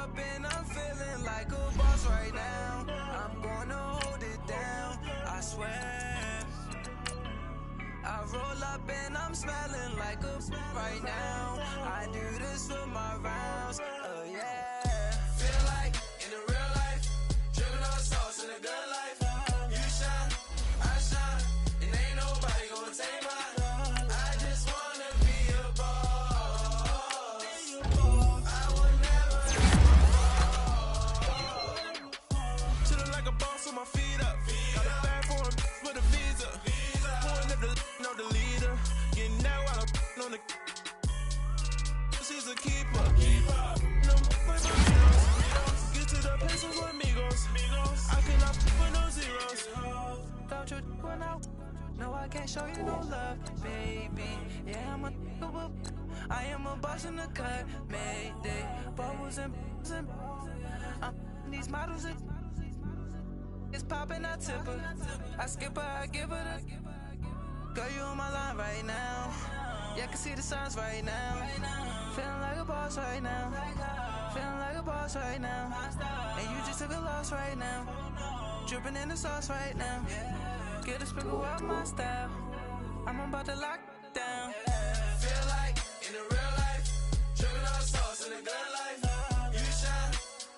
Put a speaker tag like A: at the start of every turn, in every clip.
A: up and I'm feeling like a boss right now. I'm gonna hold it down, I swear. I roll up and I'm smelling like a right now. I do this for my rounds, yeah. Feel like in the real life, dripping on sauce in the good life. You shine, I shine, and ain't nobody gonna take mine. I just wanna be a boss. I would never fall. Chillin' like a boss with my feet up. Got a bag for him with a visa. Pulling up the know the leader. Getting that while I'm on the. She's a keeper. No more get to the pesos with amigos. I cannot put no zeros. Don't you run out? No, I can't show you no love, baby. Yeah, I am a boss in the cut. Mayday, bubbles and these models. It's popping, I tip her. I skip her, I give her the. Girl, you on my line right now. Yeah, I can see the signs right now. Feeling like a boss right now. Feeling like a boss right now. And you just took a loss right now. Dripping in the sauce right now. Get a sprinkle out my style. I'm about to lock down. Feel like in the real life, dripping on sauce in the good life. You shine,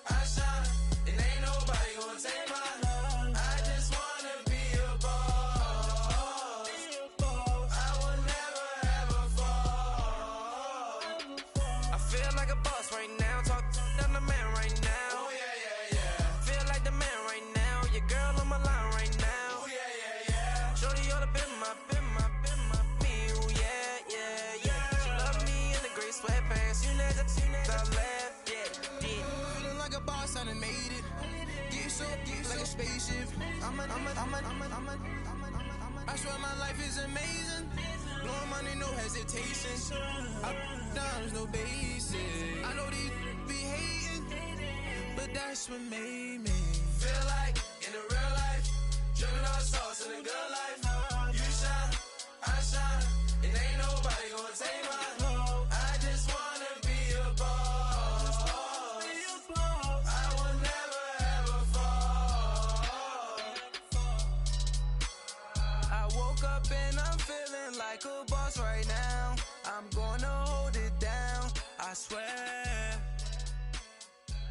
A: I shine, and ain't nobody gonna take mine. I just wanna be a boss. I will never ever fall. I feel like a boss right now. Talk to the man right now. Oh yeah, yeah, yeah. Feel like the man right now. Your girl on my line right now. Oh yeah, yeah, yeah. Shorty oughta been my me. Oh yeah, yeah, yeah. She love me in the gray sweatpants. You never left, yeah, did. Feeling like a boss, I done made it. Get so like a spaceship. I swear my life is amazing. Blowing money, no hesitation. Up, downs, no basic. I know these be hating, but that's what made me. Feel like in the real life, dripping on sauce in the good life. You shine, I shine, and ain't nobody gonna take mine. I just wanna be a boss. I will never ever fall. I woke up and I'm feeling like a boss right now. I'm gonna hold it down, I swear.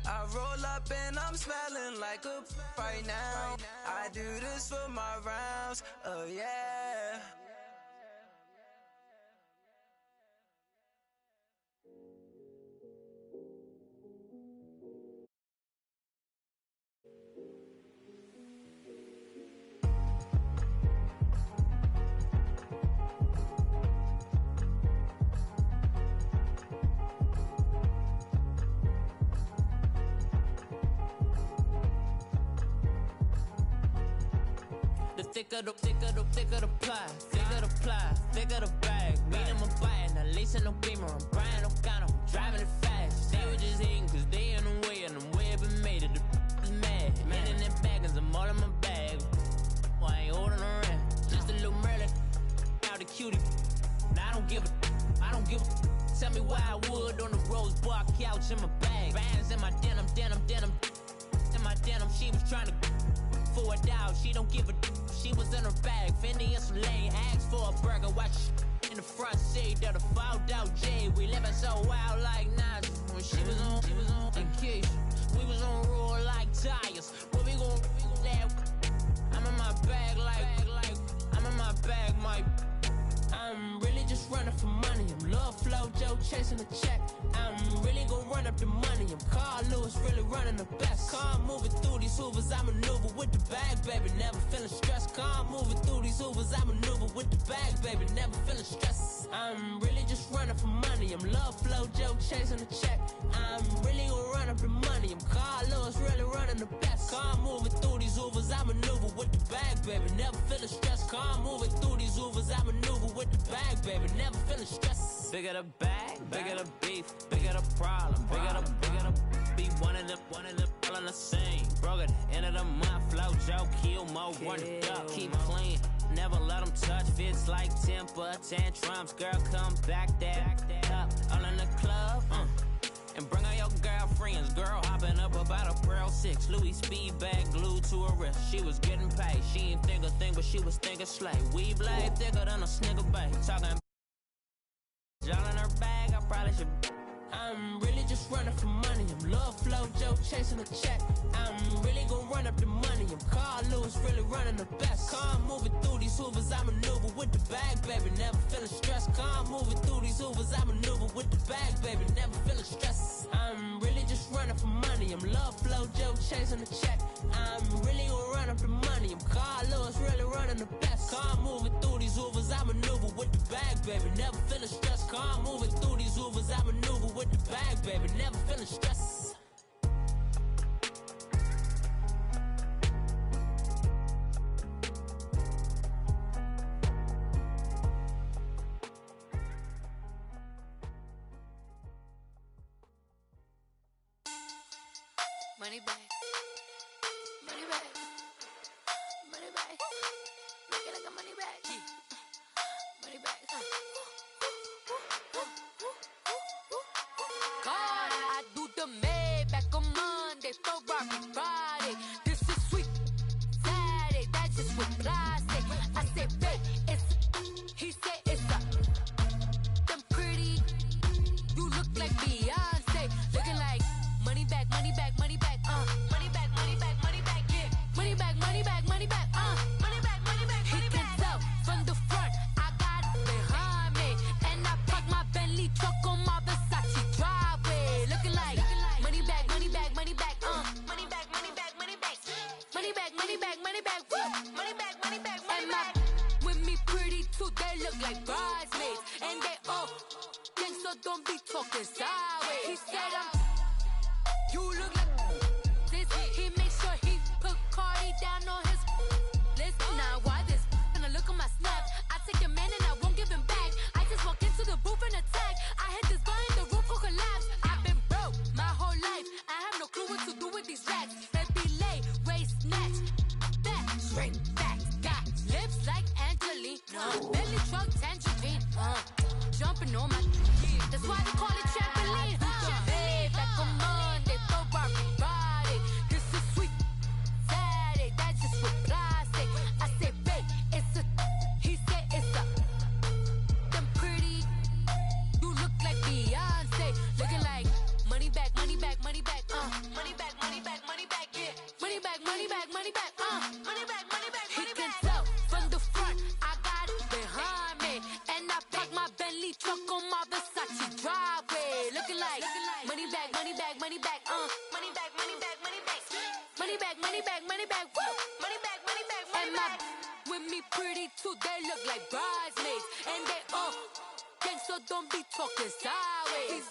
A: I roll up and I'm smelling like a right now. I do this for my rounds, yeah.
B: Thicker the pie, thicker the ply, thicker the bag. Meet them a bite, now lacing no beamer, I'm Brian O'Connor, driving it fast. They were just hating cause they in the way, and the way I've been made it, the is mad. Man in that bag, cause I'm all in my bag. Well, I ain't holding around, just a little Merlin, out the cutie. Now I don't give a. Tell me why I would on the rose bar couch in my bag. Bands in my denim. In my denim, she was trying to for a doubt, she don't give a. She was in her bag, Fendi and some lane, asked for a burger, watch in the front seat of the fouled out J. We living so wild like Nas. When she was on vacation, we was on roll like tires. Where we gon' that? I'm in my bag like I'm in my bag, Mike. I'm really just running for money. I'm Love Flow Joe chasing the check. I'm really gon' run up the money. I'm Carl Lewis, really running the best. Car moving through these hoovers, I maneuver with the bag, baby. Never feeling stressed. Car moving through these hoovers, I maneuver with the bag, baby. Never feeling stressed. I'm really just running for money. I'm Love Flow Joe chasing the check. I'm really gon' run up the money. I'm Carl Lewis, really running the best. Car moving through these hoovers, I maneuver with the bag, baby. Never feeling stressed. Car moving through these hoovers, I maneuver with the bag, baby. Never feeling stressed.
C: Bigger the bag, bigger the beef, bigger the problem, bigger the be one of them, all in the same. Broke at the end of the month, Flow Joe, kill mo, run it up, keep clean. Never let them touch, fits like temper tantrums. Girl, come back that up, all in the club, And bring all your girlfriends. Girl hopping up about a Pearl 6. Louis speed bag glued to her wrist. She was getting paid. She ain't think a thing, but she was thinking slay. We blade thicker than a snigger bag. Talking y'all in her bag, I probably should. I'm really just running for money. I'm love flow, Joe chasing a check. I'm really gonna run up the money. I'm Carl Lewis, really running the best. Car moving through these hoovers, I maneuver with the bag, baby. Never feeling stressed. Car moving through these hoovers, I maneuver with the bag, baby. Never feeling stressed. I'm really just running for money. I'm love flow, Joe chasing a check. I'm really gonna run up the money. I'm Carl Lewis, really running the best. Car moving through these hoovers, I maneuver with the bag, baby. Never feeling stressed. Car moving through these hoovers, I maneuver with the bag, baby. Never feeling stressed.
D: Money bag, money bag, money bag. Looking like a money bag, money bag. God, I do the Maybach on Monday, Ferrari Friday. This is sweet Saturday, that's just with plastic. I say, babe, it's. He said it's a. Them pretty. You look like Beyonce, looking like money bag, money bag, money bag. Money bag, money bag, money bag, yeah. Money bag, money bag, money bag, money bag, money bag, money bag. He can tell from the front, I got it behind me. And I park my Bentley truck on my Versace driveway. Looking like money bag, money bag, money bag, money bag, money bag, money bag. Money bag, money bag, money bag, woo. Money bag, money bag, money bag. With me pretty too, they look like bridesmaids. And they all think so, don't be talking sideways. He said you look like this. He make sure he put Cardi down on his list. Now why this? Gonna look at my snap. I take your man and I won't give him back. I just walk into the booth and attack. I hit this guy in the roof will collapse. I've been broke my whole life. I have no clue what to do with these racks. Baby lay, waist snatch, back, shrink back. Got lips like Angelina, belly truck tangerine. Jumping on my, that's why they call it trampoline. Back on Monday, Ferrari Friday. This is sweet Saturday, that's just with plastic. I say, babe, it's a. He said it's a. Them pretty. You look like Beyonce, looking like money bag, money bag, money bag. Money bag, money bag, money bag, yeah. Money bag, money bag, money bag. Money bag, money bag, money bag. He can tell from the front, I got it behind me, and I park my Bentley truck on my Versace driveway. Looking like money bag, money bag, money bag. Money bag, money bag, money bag. Money bag, money bag, money bag. Woo. Money bag, money bag, money bag. With me pretty too, they look like bridesmaids, and they all gang, so don't be talking sideways.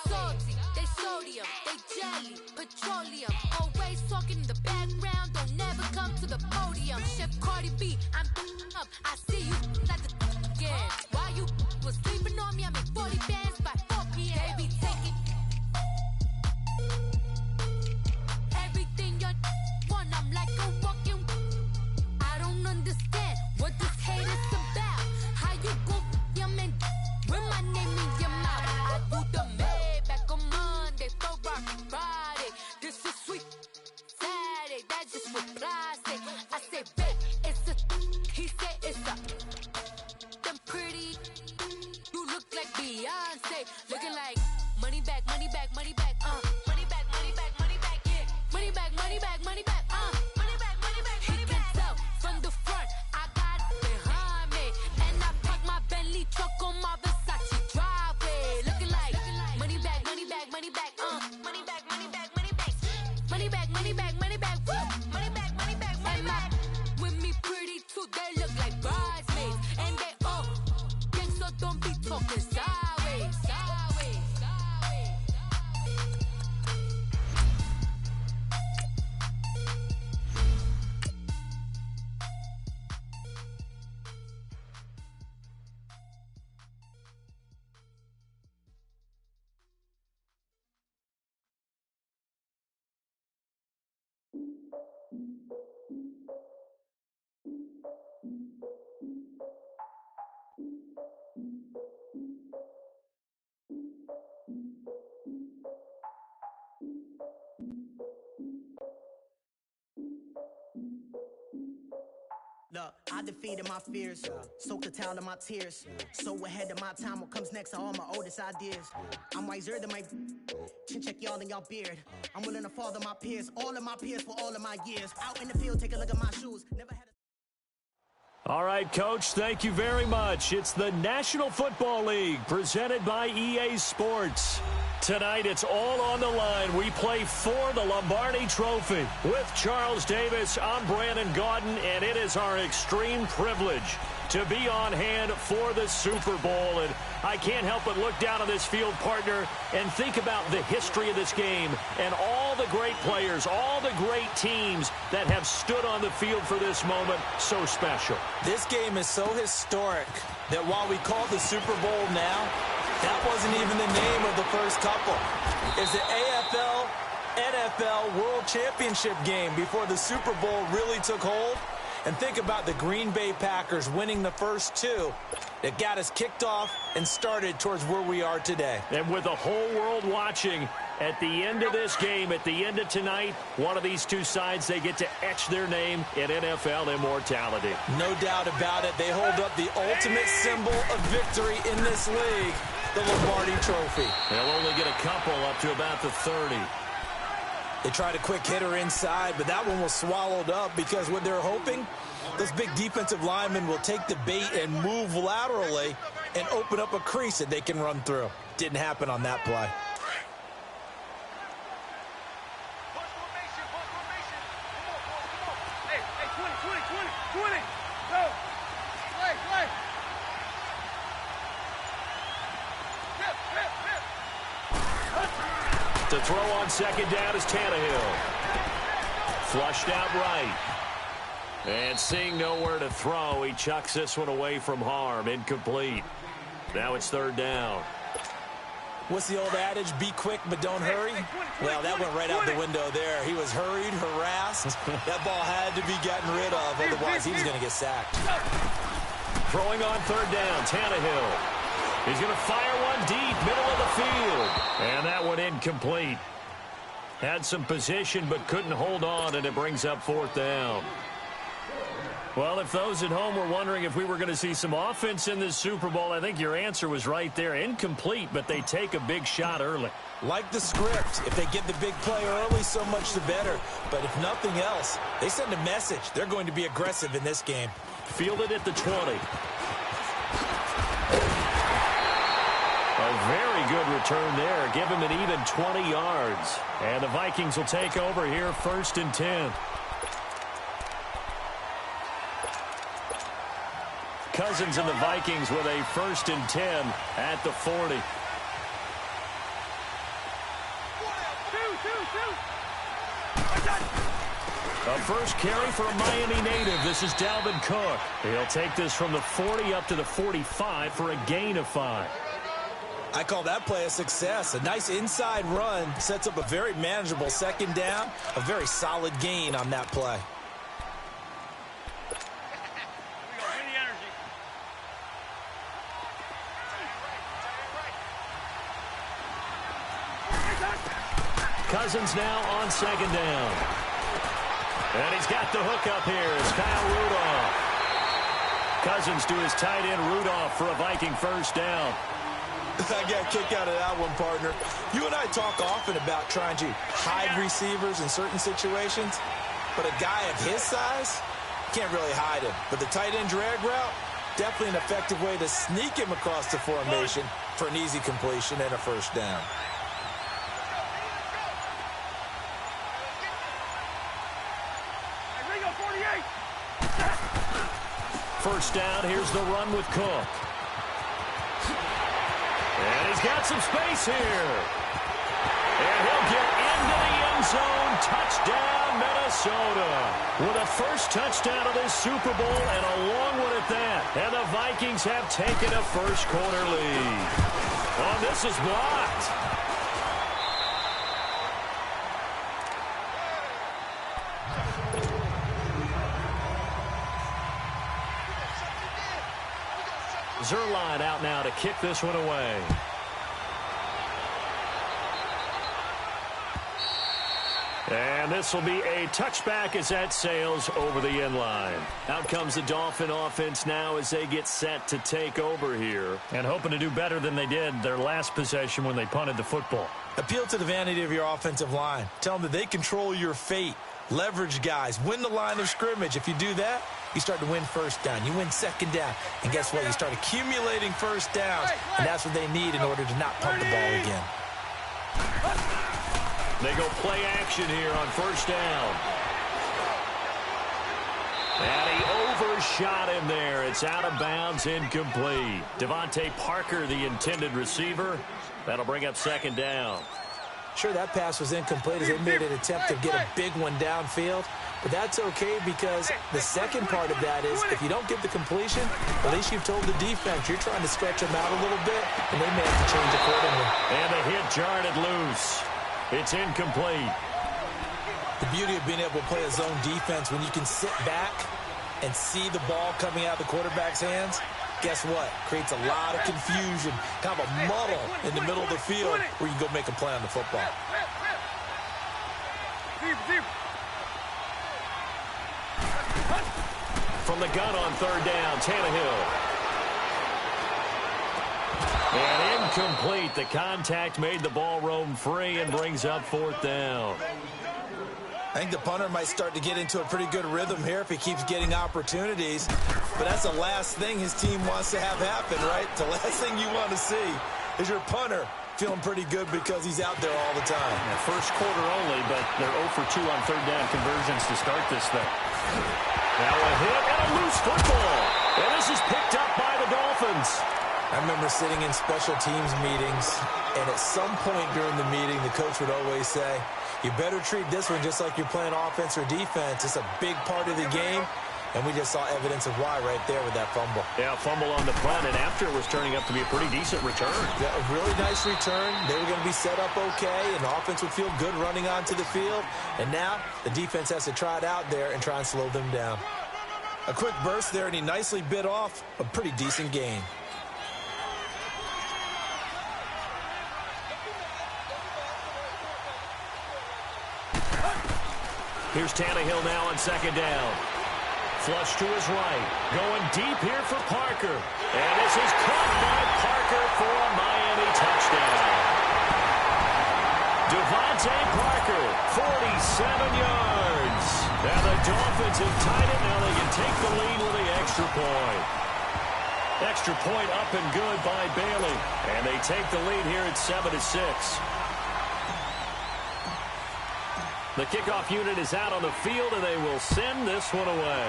D: Salty, they sodium, they jelly, petroleum. Always talking in the background, don't never come to the podium. Chef Cardi B, I'm up. I see you like the again. While you was sleeping on me, I make 40 bands by 4 p.m. Baby, take it. Everything you want, I'm like a walking. I don't understand what this hate is about. How you go your man with my name in your mouth? I do the Maybach on Monday, Ferrari Friday. This is sweet Saturday, that's just with plastic. I say, babe, it's a. He said it's a. Them pretty. You look like Beyonce, looking like money bag, money bag, money bag. Money bag, money bag, money bag, yeah. Money bag, money bag, money bag. Money bag, money bag, money bag. He can tell from the front, I got it behind me, and I park my Bentley truck on my Versace driveway. Looking like money bag, money bag, money bag. Money bag, money bag, money bag. Money bag, money bag, money bag. Woo. Money bag, money bag, money bag. With me pretty too, they look like bridesmaids, and they all gang, so don't be talking sideways. Sideways.
E: Money bag, I defeated my fears, soaked a towel in my tears. So ahead of my time, what comes next are all my oldest ideas. I'm wiser than my chin check y'all in y'all beard. I'm willing to father my peers, all of my peers for all of my years. Out in the field, take a look at my shoes. Never had
F: All right, Coach, thank you very much. It's the National Football League presented by EA Sports. Tonight, it's all on the line. We play for the Lombardi Trophy. With Charles Davis, I'm Brandon Gaudin, and it is our extreme privilege to be on hand for the Super Bowl. And I can't help but look down on this field, partner, and think about the history of this game and all the great players, all the great teams that have stood on the field for this moment. So special.
G: This game is so historic that while we call it the Super Bowl now, that wasn't even the name of the first couple. It's the AFL, NFL World Championship game before the Super Bowl really took hold. And think about the Green Bay Packers winning the first two that got us kicked off and started towards where we are today.
F: And with the whole world watching, at the end of this game, at the end of tonight, one of these two sides, they get to etch their name in NFL immortality.
G: No doubt about it. They hold up the ultimate symbol of victory in this league, the Lombardi Trophy.
F: They'll only get a couple up to about the 30.
G: They tried a quick hitter inside, but that one was swallowed up because what they're hoping, those big defensive linemen will take the bait and move laterally and open up a crease that they can run through. Didn't happen on that play.
F: To throw on second down is Tannehill. Flushed out right. And seeing nowhere to throw, he chucks this one away from harm. Incomplete. Now it's third down.
G: What's the old adage? Be quick, but don't hurry? Well, that went right out the window there. He was hurried, harassed. That ball had to be gotten rid of, otherwise he was going to get sacked.
F: Throwing on third down, Tannehill. He's going to fire one deep, middle of the field. And that one incomplete. Had some position but couldn't hold on, and it brings up fourth down. Well, if those at home were wondering if we were going to see some offense in this Super Bowl, I think your answer was right there. Incomplete, but they take a big shot early.
G: Like the script, if they get the big play early, so much the better. But if nothing else, they send a message. They're going to be aggressive in this game.
F: Fielded at the 20. A very good return there. Give him an even 20 yards. And the Vikings will take over here, 1st and 10. Cousins and the Vikings with a 1st and 10 at the 40. A first carry for a Miami native. This is Dalvin Cook. He'll take this from the 40 up to the 45 for a gain of 5.
G: I call that play a success. A nice inside run sets up a very manageable second down. A very solid gain on that play.
F: Cousins now on second down. And he's got the hook up here. It's Kyle Rudolph. Cousins to his tight end Rudolph for a Viking first down.
G: I got a kick out of that one, partner. You and I talk often about trying to hide receivers in certain situations, but a guy of his size can't really hide him. But the tight end drag route, definitely an effective way to sneak him across the formation for an easy completion and a first down.
F: First down, here's the run with Cook. And he's got some space here. And he'll get into the end zone. Touchdown, Minnesota. With a first touchdown of this Super Bowl and a long one at that. And the Vikings have taken a first quarter lead. Oh, this is blocked. Zuerlein out now to kick this one away. And this will be a touchback as that sails over the end line. Out comes the Dolphin offense now as they get set to take over here. And hoping to do better than they did their last possession when they punted the football.
G: Appeal to the vanity of your offensive line. Tell them that they control your fate. Leverage guys. Win the line of scrimmage. If you do that, you start to win first down. You win second down. And guess what? You start accumulating first downs. And that's what they need in order to not punt the ball again.
F: They go play action here on first down. And he overshot him there. It's out of bounds, incomplete. Devontae Parker, the intended receiver. That'll bring up second down.
G: Sure, that pass was incomplete as they made an attempt to get a big one downfield. But that's okay because the second part of that is if you don't get the completion, at least you've told the defense you're trying to stretch them out a little bit, and they may have to change accordingly.
F: And the hit jarred it loose. It's incomplete.
G: The beauty of being able to play a zone defense when you can sit back and see the ball coming out of the quarterback's hands, guess what? Creates a lot of confusion, kind of a muddle in the middle of the field where you can go make a play on the football.
F: From the gun on third down, Tannehill. And incomplete. The contact made the ball roam free and brings up fourth down.
G: I think the punter might start to get into a pretty good rhythm here if he keeps getting opportunities. But that's the last thing his team wants to have happen, right? The last thing you want to see is your punter feeling pretty good because he's out there all the time.
F: Yeah, first quarter only, but they're 0 for 2 on third down conversions to start this thing. Now a hit and a loose football. And this is picked up by the Dolphins.
G: I remember sitting in special teams meetings, and at some point during the meeting, the coach would always say, you better treat this one just like you're playing offense or defense. It's a big part of the game, and we just saw evidence of why right there with that fumble.
F: Yeah, fumble on the punt, and after it was turning up to be a pretty decent return.
G: Yeah, a really nice return. They were going to be set up okay, and the offense would feel good running onto the field. And now the defense has to try it out there and try and slow them down. A quick burst there, and he nicely bit off a pretty decent gain.
F: Here's Tannehill now on second down. Flush to his right. Going deep here for Parker. And this is caught by Parker for a Miami touchdown. Devontae Parker, 47 yards. And the Dolphins have tied it. Now they can take the lead with the extra point. Extra point up and good by Bailey. And they take the lead here at 7-6. The kickoff unit is out on the field, and they will send this one away.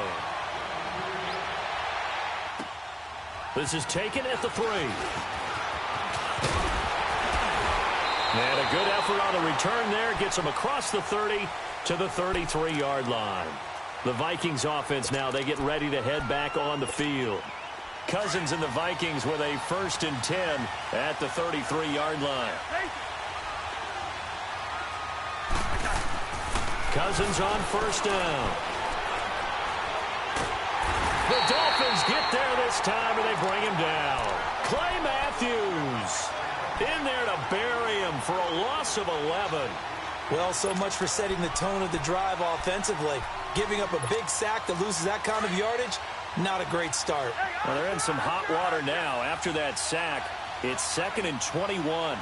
F: This is taken at the 3. And a good effort on the return there. Gets them across the 30 to the 33-yard line. The Vikings offense now, they get ready to head back on the field. Cousins and the Vikings with a 1st and 10 at the 33-yard line. Cousins on first down. The Dolphins get there this time, and they bring him down. Clay Matthews in there to bury him for a loss of 11.
G: Well, so much for setting the tone of the drive offensively. Giving up a big sack that loses that kind of yardage, not a great start.
F: Well, they're in some hot water now. After that sack, it's 2nd and 21.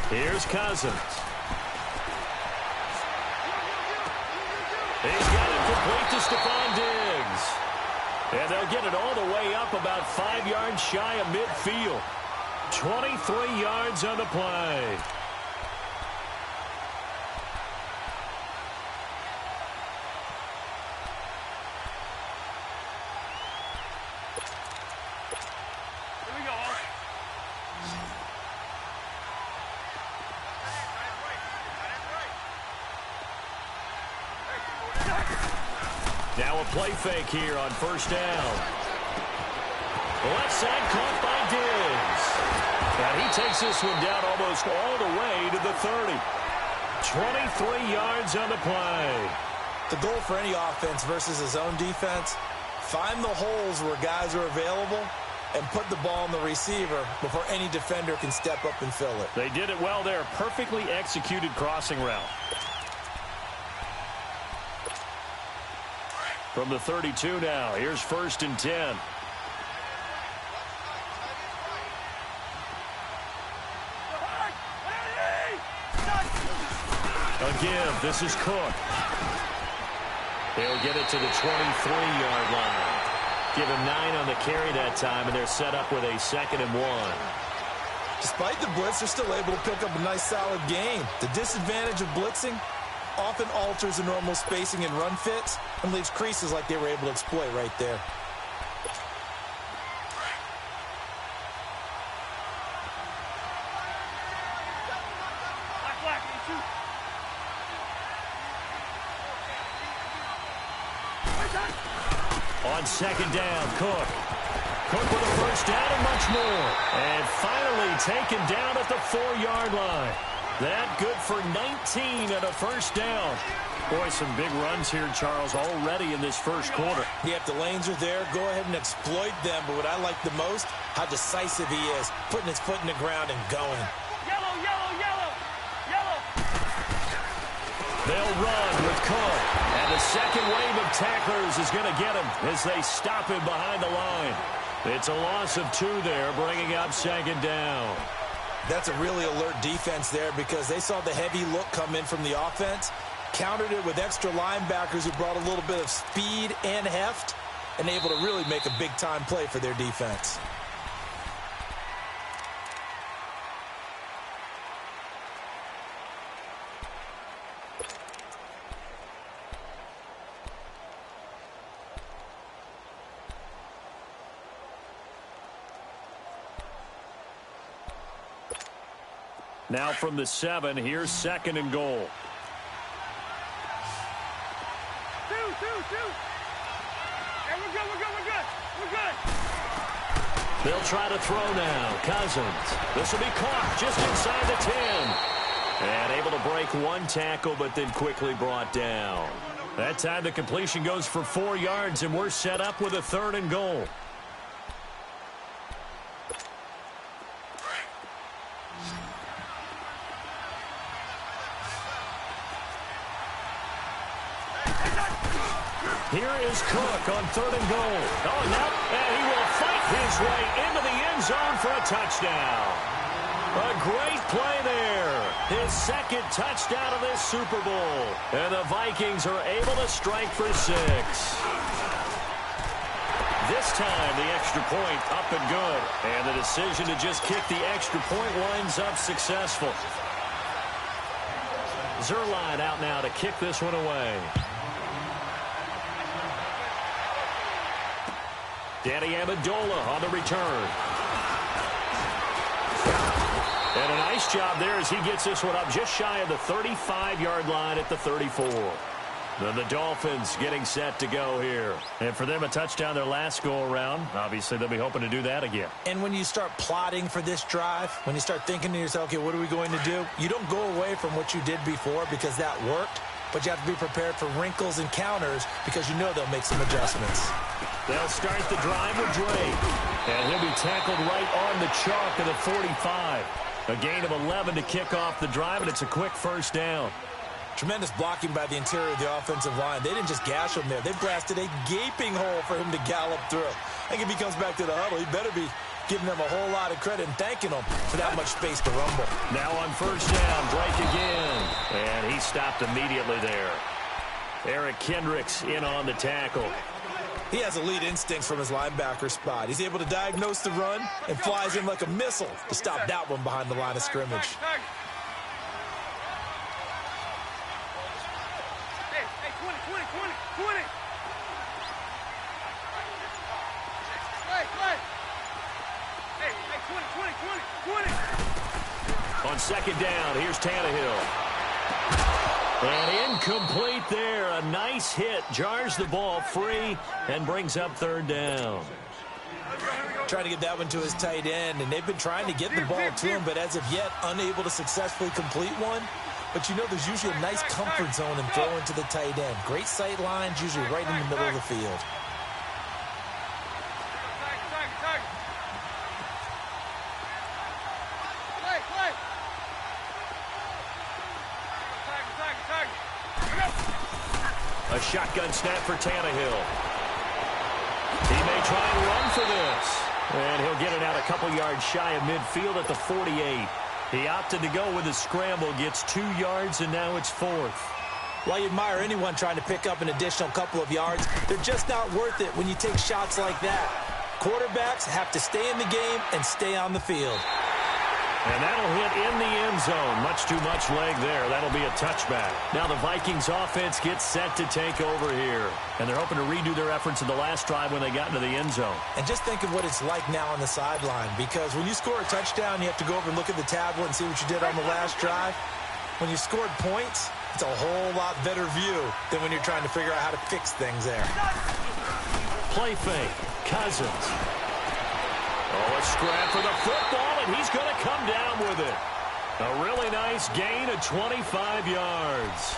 F: Here's Cousins. He's got it complete to Stephon Diggs. And they'll get it all the way up about 5 yards shy of midfield. 23 yards on the play. Now a play fake here on first down. Left side caught by Diggs. And he takes this one down almost all the way to the 30. 23 yards on the play.
G: The goal for any offense versus a zone defense, find the holes where guys are available and put the ball on the receiver before any defender can step up and fill it.
F: They did it well there. Perfectly executed crossing route. From the 32 now, here's 1st and 10. Again, this is Cook. They'll get it to the 23-yard line. Give him 9 on the carry that time, and they're set up with a 2nd and 1.
G: Despite the blitz, they're still able to pick up a nice, solid gain. The disadvantage of blitzing often alters the normal spacing and run fits and leaves creases like they were able to exploit right there.
F: On 2nd down, Cook. Cook with a 1st down and much more. And finally taken down at the 4-yard line. That good for 19 and a 1st down. Boy, some big runs here, Charles, already in this first quarter.
G: Yeah, if the lanes are there, go ahead and exploit them. But what I like the most, how decisive he is, putting his foot in the ground and going.
H: Yellow, yellow, yellow, yellow.
F: They'll run with Cook. And the second wave of tacklers is going to get him as they stop him behind the line. It's a loss of 2 there, bringing up 2nd down.
G: That's a really alert defense there because they saw the heavy look come in from the offense, countered it with extra linebackers who brought a little bit of speed and heft, and able to really make a big-time play for their defense.
F: Now from the 7, here's 2nd and goal.
H: Hey, we're good.
F: They'll try to throw now. Cousins. This will be caught just inside the 10. And able to break 1 tackle, but then quickly brought down. That time the completion goes for 4 yards, and we're set up with a 3rd and goal. Here is Cook on 3rd and goal. Oh, no, and he will fight his way into the end zone for a touchdown. A great play there. His 2nd touchdown of this Super Bowl. And the Vikings are able to strike for 6. This time, the extra point up and good. And the decision to just kick the extra point winds up successful. Zuerlein out now to kick this one away. Danny Amendola on the return. And a nice job there as he gets this one up just shy of the 35-yard line at the 34. Then the Dolphins getting set to go here. And for them, a touchdown their last go-around. Obviously, they'll be hoping to do that again.
G: And when you start plotting for this drive, when you start thinking to yourself, okay, what are we going to do? You don't go away from what you did before because that worked. But you have to be prepared for wrinkles and counters because you know they'll make some adjustments.
F: They'll start the drive with Drake. And he'll be tackled right on the chalk of the 45. A gain of 11 to kick off the drive, and it's a quick 1st down.
G: Tremendous blocking by the interior of the offensive line. They didn't just gash him there. They blasted a gaping hole for him to gallop through. I think if he comes back to the huddle, he better be giving them a whole lot of credit and thanking them for that much space to rumble.
F: Now on 1st down, Drake again. And he stopped immediately there. Eric Kendricks in on the tackle.
G: He has elite instincts from his linebacker spot. He's able to diagnose the run and flies in like a missile to stop that one behind the line of scrimmage.
H: Hey, 20. Hey, 20.
F: On 2nd down, here's Tannehill. And incomplete there. A nice hit. Jars the ball free and brings up 3rd down.
G: Trying to get that one to his tight end, and they've been trying to get the ball to him, but as of yet, unable to successfully complete one. But you know there's usually a nice comfort zone in throwing to the tight end. Great sight lines, usually right in the middle of the field.
F: A shotgun snap for Tannehill. He may try and run for this. And he'll get it out a couple yards shy of midfield at the 48. He opted to go with a scramble, gets 2 yards, and now it's 4th.
G: While you admire anyone trying to pick up an additional couple of yards, they're just not worth it when you take shots like that. Quarterbacks have to stay in the game and stay on the field.
F: And that'll hit in the end zone. Much too much leg there. That'll be a touchback. Now the Vikings offense gets set to take over here. And they're hoping to redo their efforts in the last drive when they got into the end zone.
G: And just think of what it's like now on the sideline. Because when you score a touchdown, you have to go over and look at the tablet and see what you did on the last drive. When you scored points, it's a whole lot better view than when you're trying to figure out how to fix things there.
F: Play fake. Cousins. Oh, a scrap for the football, and he's going to come down with it. A really nice gain of 25 yards.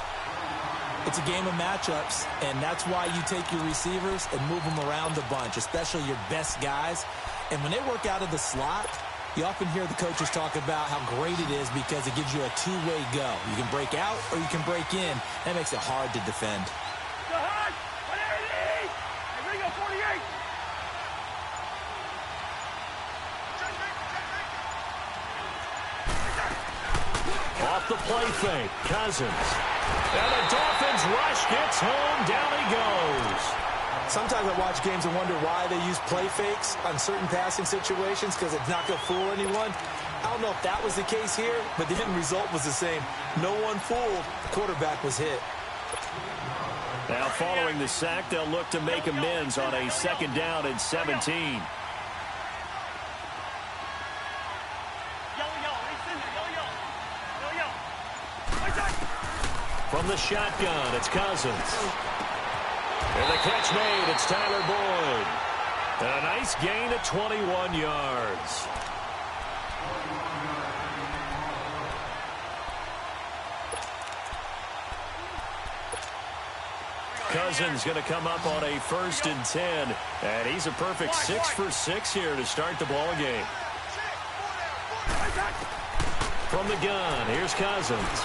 G: It's a game of matchups, and that's why you take your receivers and move them around a bunch, especially your best guys. And when they work out of the slot, you often hear the coaches talk about how great it is because it gives you a two-way go. You can break out or you can break in. That makes it hard to defend.
F: Off the play fake, Cousins. And the Dolphins rush gets home, down he goes.
G: Sometimes I watch games and wonder why they use play fakes on certain passing situations because it's not going to fool anyone. I don't know if that was the case here, but the end result was the same. No one fooled. The quarterback was hit.
F: Now following the sack, they'll look to make amends on a 2nd down and 17. From the shotgun, it's Cousins. And the catch made, it's Tyler Boyd. And a nice gain of 21 yards. Cousins going to come up on a 1st and 10. And he's a perfect 6 for 6 here to start the ball game. From the gun, here's Cousins.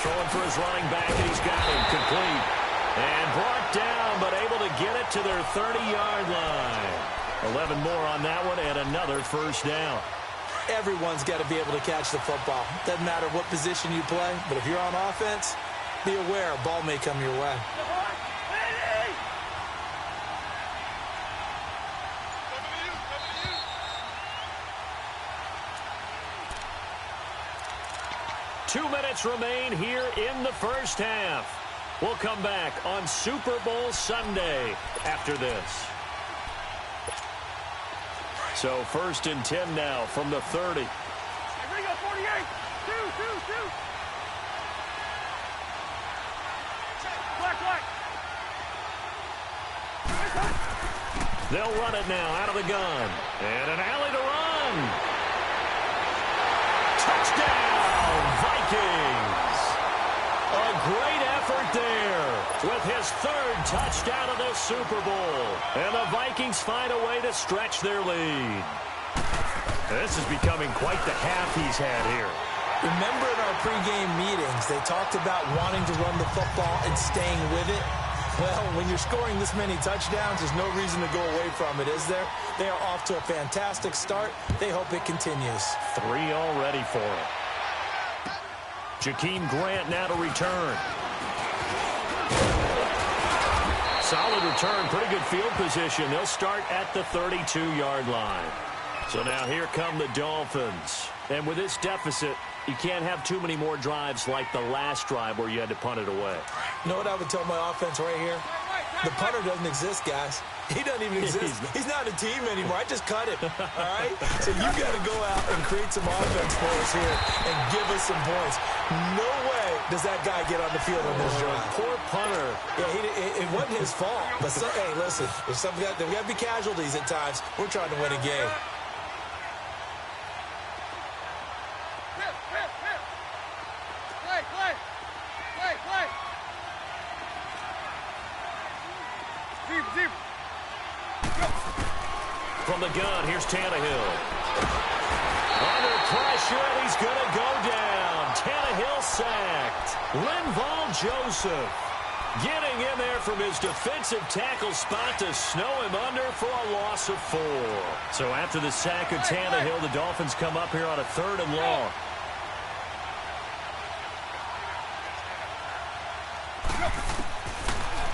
F: Throwing for his running back, and he's got him complete. And brought down, but able to get it to their 30-yard line. 11 more on that one, and another 1st down.
G: Everyone's got to be able to catch the football. Doesn't matter what position you play, but if you're on offense, be aware a ball may come your way.
F: Two minutes remain here in the first half. We'll come back on Super Bowl Sunday after this. So 1st and 10 now from the 30.
H: Here we go, 48. Two. Black.
F: They'll run it now out of the gun. And an alley to run. Touchdown, Vikings. A great effort there with his 3rd touchdown of the Super Bowl. And the Vikings find a way to stretch their lead. This is becoming quite the half he's had here.
G: Remember in our pregame meetings, they talked about wanting to run the football and staying with it. Well, when you're scoring this many touchdowns, there's no reason to go away from it, is there? They are off to a fantastic start. They hope it continues.
F: 3 already for him. Jakeem Grant now to return. Solid return, pretty good field position. They'll start at the 32-yard line. So now here come the Dolphins. And with this deficit, you can't have too many more drives like the last drive where you had to punt it away.
G: You know what I would tell my offense right here? The punter doesn't exist, guys. He doesn't even exist. He's not a team anymore. I just cut him, all right? So you got to go out and create some offense for us here and give us some points. No way does that guy get on the field on this drive.
F: Poor punter.
G: Yeah, it wasn't his fault. But, hey, listen, there's there got to be casualties at times. We're trying to win a game.
F: From the gun, here's Tannehill. Under pressure, and he's going to go down. Tannehill sacked. Linval Joseph. Getting in there from his defensive tackle spot to snow him under for a loss of 4. So after the sack of Tannehill, the Dolphins come up here on a 3rd and long.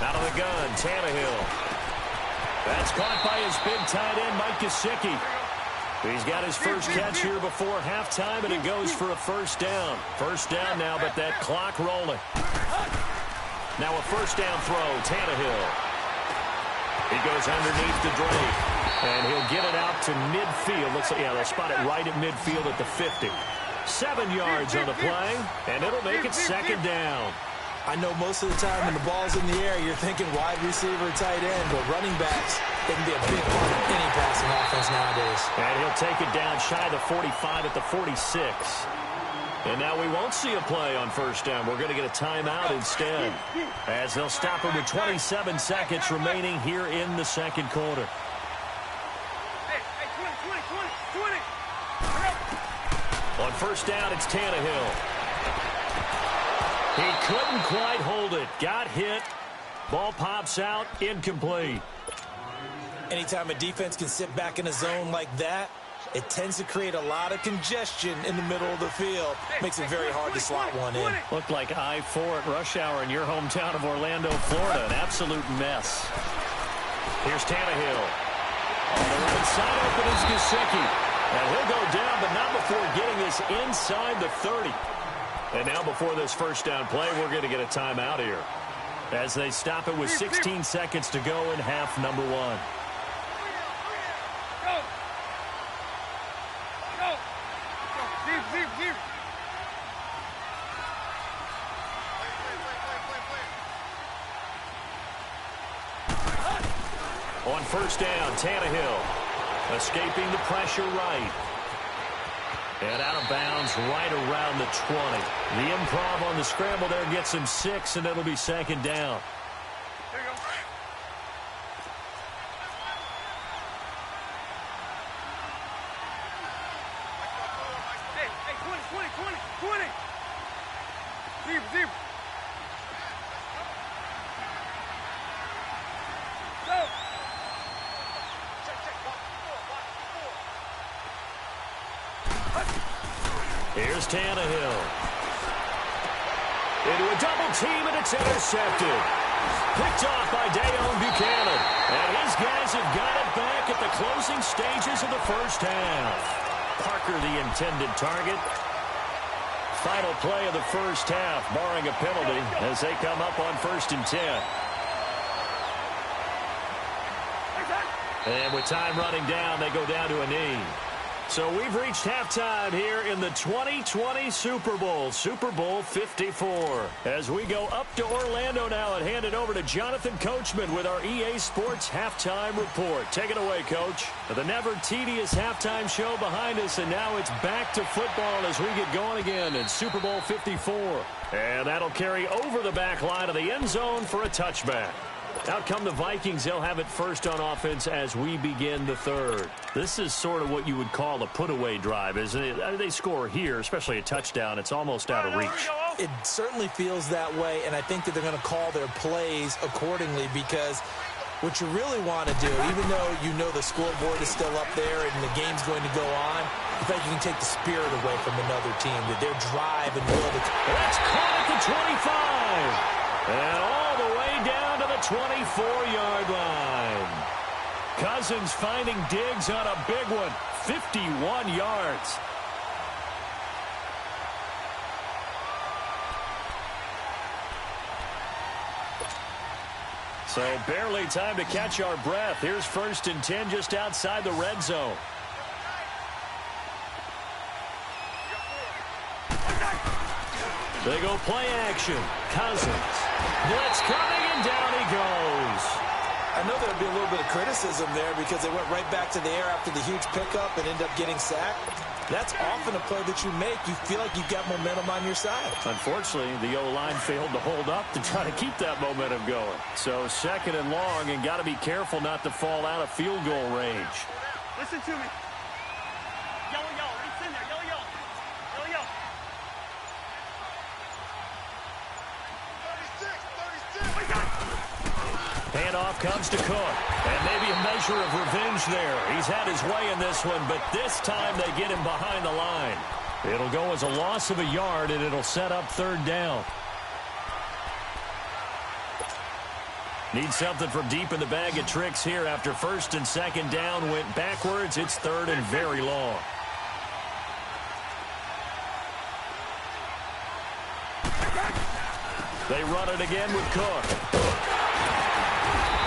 F: Out of the gun, Tannehill. That's caught by his big tight end, Mike Gesicki. He's got his first catch here before halftime, and it goes for a first down. First down now, but that clock rolling. Now a first down throw, Tannehill. He goes underneath to Drake, and he'll get it out to midfield. Looks like, yeah, they'll spot it right at midfield at the 50. 7 yards on the play, and it'll make it second down.
G: I know most of the time when the ball's in the air, you're thinking wide receiver, tight end, but running backs, they can be a big part of any passing offense nowadays.
F: And he'll take it down shy of the 45 at the 46. And now we won't see a play on first down. We're going to get a timeout instead, as they'll stop it with 27 seconds remaining here in the second quarter.
H: Hey, 20.
F: On first down, it's Tannehill. He couldn't quite hold it. Got hit. Ball pops out. Incomplete.
G: Anytime a defense can sit back in a zone like that, it tends to create a lot of congestion in the middle of the field. Makes it very hard to slot one in.
F: Looked like I-4 at rush hour in your hometown of Orlando, Florida. An absolute mess. Here's Tannehill. On the right side, open is Gesicki. And he'll go down, but not before getting this inside the 30. And now before this first down play, we're going to get a timeout here, as they stop it with 16 seconds to go in half number 1. On first down, Tannehill escaping the pressure right. And out of bounds right around the 20. The improv on the scramble there gets him 6, and it'll be second down.
H: There you go. Hey, 20. Zero. Go.
F: Here's Tannehill. Into a double team, and it's intercepted. Picked off by Deone Bucannon. And his guys have got it back at the closing stages of the first half. Parker, the intended target. Final play of the first half, barring a penalty, as they come up on 1st and 10. And with time running down, they go down to a knee. So we've reached halftime here in the 2020 Super Bowl, Super Bowl 54. As we go up to Orlando now and hand it over to Jonathan Coachman with our EA Sports Halftime Report. Take it away, Coach. The never tedious halftime show behind us, and now it's back to football as we get going again in Super Bowl 54. And that'll carry over the back line of the end zone for a touchback. Out come the Vikings. They'll have it first on offense as we begin the third. This is sort of what you would call a put-away drive, isn't it? I mean, they score here, especially a touchdown. It's almost out of reach.
G: It certainly feels that way, and I think that they're going to call their plays accordingly, because what you really want to do, even though you know the scoreboard is still up there and the game's going to go on, I think you can take the spirit away from another team, that their drive and will to...
F: That's caught at the 25. And all the way down to the 24-yard line. Cousins finding Diggs on a big one. 51 yards. So barely time to catch our breath. Here's 1st and 10 just outside the red zone. They go play action. Cousins. Blitz coming, and down he goes.
G: I know there would be a little bit of criticism there because they went right back to the air after the huge pickup and ended up getting sacked. That's often a play that you make. You feel like you've got momentum on your side.
F: Unfortunately, the O-line failed to hold up to try to keep that momentum going. So 2nd and long, and got to be careful not to fall out of field goal range.
H: Listen to me. Yellow. It's in there. Yellow. 36.
F: Handoff comes to Cook. And maybe a measure of revenge there. He's had his way in this one, but this time they get him behind the line. It'll go as a loss of a yard, and it'll set up third down. Need something from deep in the bag of tricks here after first and second down went backwards. It's third and very long. They run it again with Cook.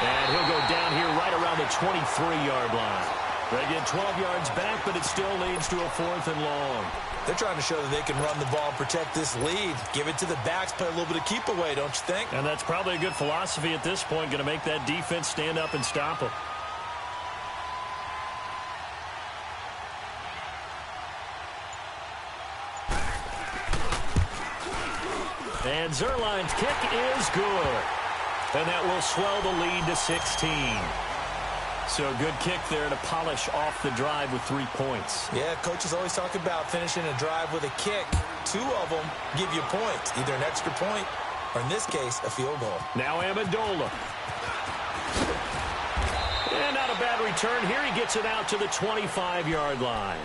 F: And he'll go down here right around the 23-yard line. They get 12 yards back, but it still leads to a fourth and long.
G: They're trying to show that they can run the ball and protect this lead. Give it to the backs, play a little bit of keep away, don't you think?
F: And that's probably a good philosophy at this point, going to make that defense stand up and stop them. And Zuerlein's kick is good. And that will swell the lead to 16. So a good kick there to polish off the drive with 3 points.
G: Yeah, coaches always talk about finishing a drive with a kick. 2 of them give you points, either an extra point or, in this case, a field goal.
F: Now Amendola. And not a bad return here. He gets it out to the 25-yard line.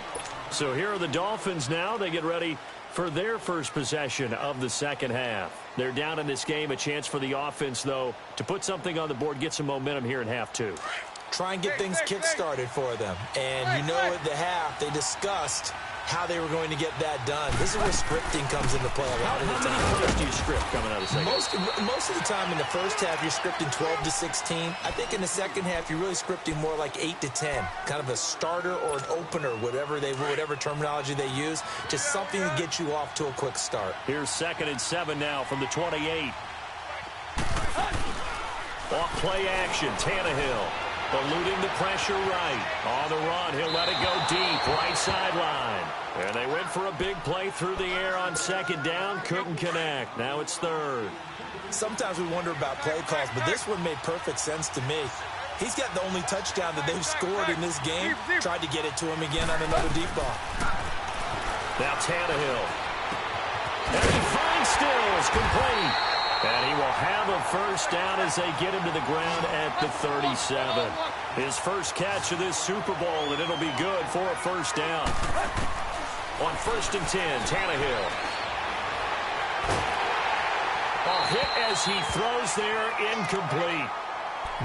F: So here are the Dolphins now. They get ready for their first possession of the second half. They're down in this game. A chance for the offense, though, to put something on the board, get some momentum here in half 2.
G: Try and get things kick-started for them. And you know at the half, they discussed how they were going to get that done. This is where scripting comes into play a lot of the time.
F: How many plays do you script coming out of the second half?
G: Most of the time in the first half, you're scripting 12 to 16. I think in the second half, you're really scripting more like 8 to 10. Kind of a starter or an opener, whatever terminology they use. Just something to get you off to a quick start.
F: Here's 2nd and 7 now from the 28. Off play action, Tannehill. Eluding the pressure right. On the run, he'll let it go deep, right sideline. And they went for a big play through the air on second down. Couldn't connect. Now it's third.
G: Sometimes we wonder about play calls, but this one made perfect sense to me. He's got the only touchdown that they've scored in this game. Tried to get it to him again on another deep ball.
F: Now Tannehill. And he finds Stills, complete. And he will have a first down as they get him to the ground at the 37. His first catch of this Super Bowl, and it'll be good for a first down. On 1st and 10, Tannehill. A hit as he throws there, incomplete.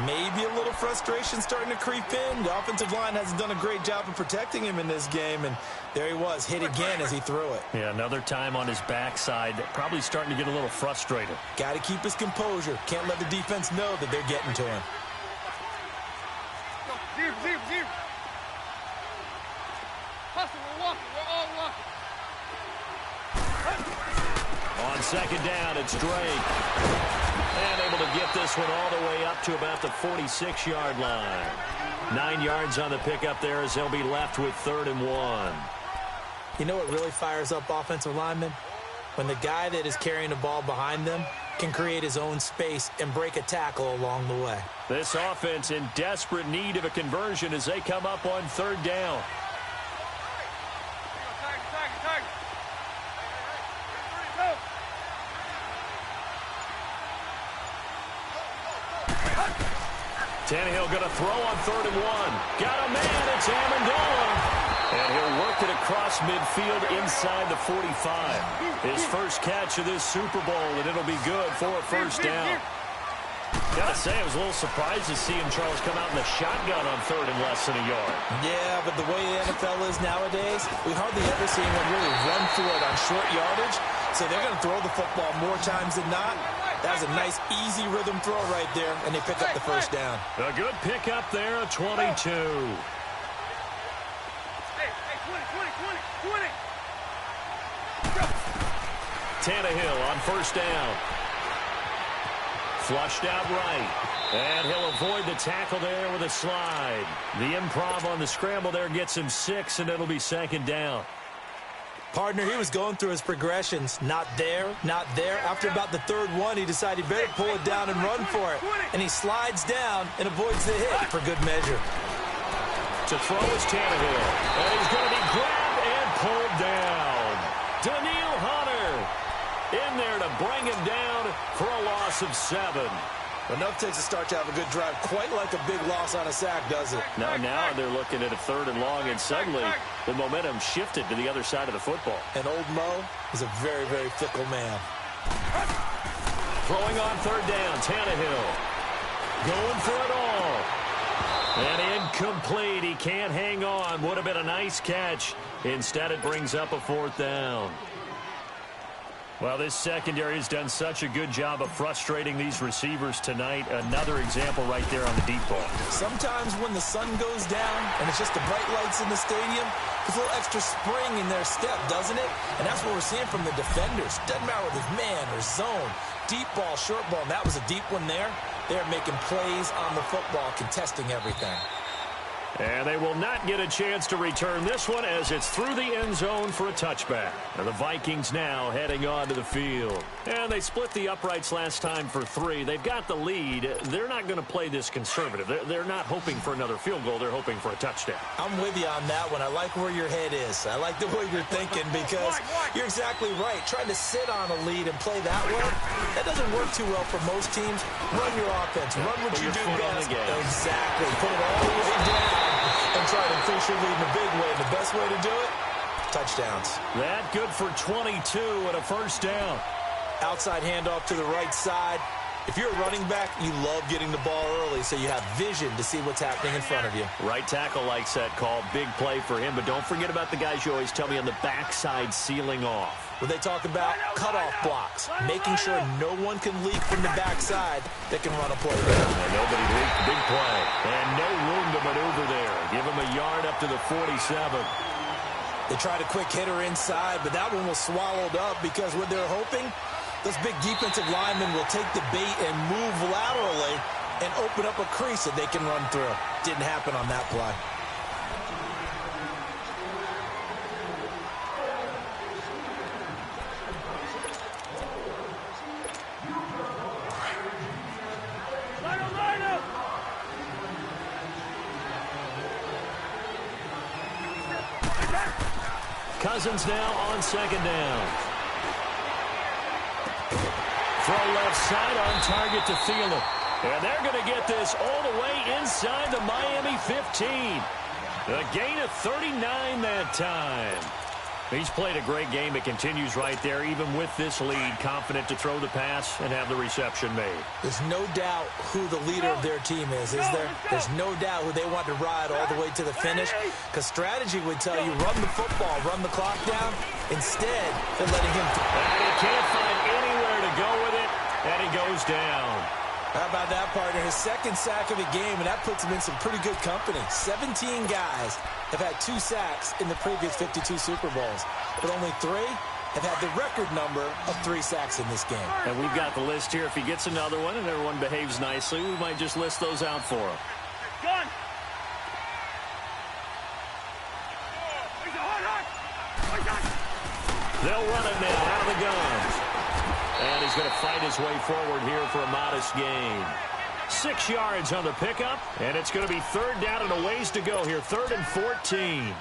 G: Maybe a little frustration starting to creep in. The offensive line hasn't done a great job of protecting him in this game, and there he was, hit again as he threw it.
F: Yeah, another time on his backside, probably starting to get a little frustrated.
G: Got to keep his composure. Can't let the defense know that they're getting to him.
H: Zero. Hustle, we're walking. We're all walking.
F: On second down, it's Drake. And able to get this one all the way up to about the 46-yard line. 9 yards on the pickup there as they'll be left with 3rd and 1.
G: You know what really fires up offensive linemen? When the guy that is carrying the ball behind them can create his own space and break a tackle along the way.
F: This offense in desperate need of a conversion as they come up on 3rd down. Tannehill going to throw on 3rd and 1. Got a man, it's Amendola. And he'll work it across midfield inside the 45. His first catch of this Super Bowl, and it'll be good for a first down. Gotta say, I was a little surprised to see him, Charles, come out in the shotgun on 3rd and less than a yard.
G: Yeah, but the way the NFL is nowadays, we hardly ever see anyone really run for it on short yardage. So they're going to throw the football more times than not. That was a nice, easy rhythm throw right there, and they pick up the first down.
F: A good pickup there, 22.
H: Hey, 20.
F: Tannehill on first down. Flushed out right. And he'll avoid the tackle there with a slide. The improv on the scramble there gets him 6, and it'll be 2nd down.
G: Partner, he was going through his progressions. Not there. After about the 3rd one, he decided he better pull it down and run for it. And he slides down and avoids the hit for good measure.
F: To throw is Tannehill. And he's going to be grabbed and pulled down. Danielle Hunter in there to bring him down for a loss of 7.
G: Enough takes to start to have a good drive, quite like a big loss on a sack, does it?
F: Now they're looking at a 3rd and long, and suddenly the momentum shifted to the other side of the football.
G: And old Mo is a very, very fickle man.
F: Throwing on 3rd down, Tannehill. Going for it all. And incomplete. He can't hang on. Would have been a nice catch. Instead, it brings up a 4th down. Well, this secondary has done such a good job of frustrating these receivers tonight. Another example right there on the deep ball.
G: Sometimes when the sun goes down and it's just the bright lights in the stadium, there's a little extra spring in their step, doesn't it? And that's what we're seeing from the defenders. Doesn't matter whether it's man or zone, deep ball, short ball. And that was a deep one there. They're making plays on the football, contesting everything.
F: And they will not get a chance to return this one as it's through the end zone for a touchback. And the Vikings now heading onto the field. And they split the uprights last time for 3. They've got the lead. They're not going to play this conservative. They're not hoping for another field goal. They're hoping for a touchdown.
G: I'm with you on that one. I like where your head is. I like the way you're thinking because you're exactly right. Trying to sit on a lead and play that way, that doesn't work too well for most teams. Run your offense. Run what you do best. Exactly. Put it all the way down and try to increase your lead in a big way. And the best way to do it, touchdowns.
F: That good for 22 and a 1st down.
G: Outside handoff to the right side. If you're a running back, you love getting the ball early so you have vision to see what's happening in front of you.
F: Right tackle likes that call. Big play for him. But don't forget about the guys you always tell me on the backside sealing off.
G: When they talk about cutoff blocks, making sure no one can leak from the backside that can run a play there.
F: And nobody leaked. Big play. And no room to maneuver there. Give him a yard up to the 47.
G: They tried a quick hitter inside, but that one was swallowed up because what they're hoping, those big defensive linemen will take the bait and move laterally and open up a crease that they can run through. Didn't happen on that play.
F: Cousins now on 2nd down. Throw left side on target to Thielen. And they're going to get this all the way inside the Miami 15. A gain of 39 that time. He's played a great game. It continues right there, even with this lead, confident to throw the pass and have the reception made.
G: There's no doubt who the leader of their team is there? There's no doubt who they want to ride all the way to the finish, because strategy would tell you run the football, run the clock down. Instead, they're letting him...
F: And he can't find anywhere to go with it, and he goes down.
G: How about that, partner? His 2nd sack of the game, and that puts him in some pretty good company. 17 guys have had 2 sacks in the previous 52 Super Bowls, but only 3 have had the record number of 3 sacks in this game.
F: And we've got the list here. If he gets another one and everyone behaves nicely, we might just list those out for him.
H: Gun.
F: They'll run it now out of the gun. And he's going to fight his way forward here for a modest gain. 6 yards on the pickup, and it's going to be 3rd down and a ways to go here. 3rd and 14.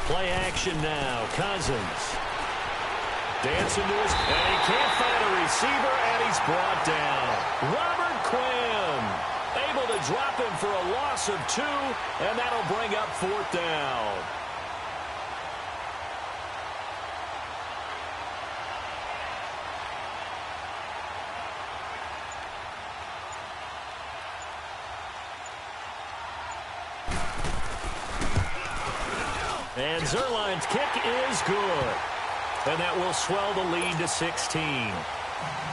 F: Play action now. Cousins. Dancing to his... And he can't find a receiver, and he's brought down. Robert Quinn able to drop him for a loss of 2, and that'll bring up 4th down. And Zuerlein's kick is good. And that will swell the lead to 16.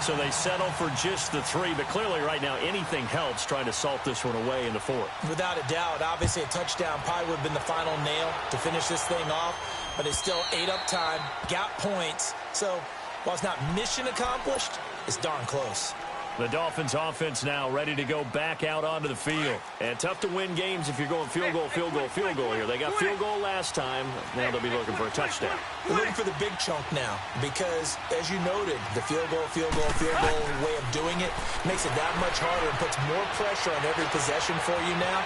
F: So they settle for just the 3, but clearly right now anything helps trying to salt this one away in the 4th.
G: Without a doubt, obviously a touchdown probably would have been the final nail to finish this thing off, but it's still ate up time, got points. So while it's not mission accomplished, it's darn close.
F: The Dolphins offense now ready to go back out onto the field. And tough to win games if you're going field goal here. They got field goal last time. Now they'll be looking for a touchdown.
G: They're looking for the big chunk now because, as you noted, the field goal way of doing it makes it that much harder and puts more pressure on every possession for you now.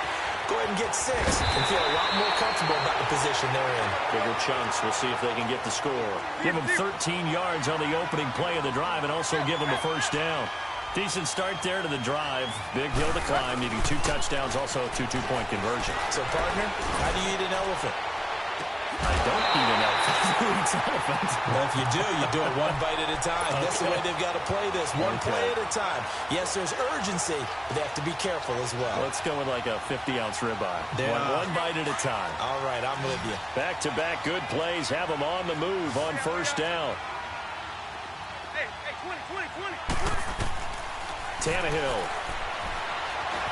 G: Go ahead and get 6 and feel a lot more comfortable about the position they're in.
F: Bigger chunks. We'll see if they can get the score. Give them 13 yards on the opening play of the drive and also give them a first down. Decent start there to the drive. Big hill to climb, needing 2 touchdowns, also a 2 two-point conversion.
G: So, partner, how do you eat an elephant?
F: I don't eat an elephant. Who eats an elephant?
G: Well, if you do it one bite at a time. Okay. That's the way they've got to play this. One play at a time. Yes, there's urgency, but they have to be careful as well.
F: Let's go with like a 50-ounce ribeye. One bite at a time.
G: All right, I'm with you.
F: Back-to-back good plays. Have them on the move on first down.
H: Hey, 20.
F: Tannehill.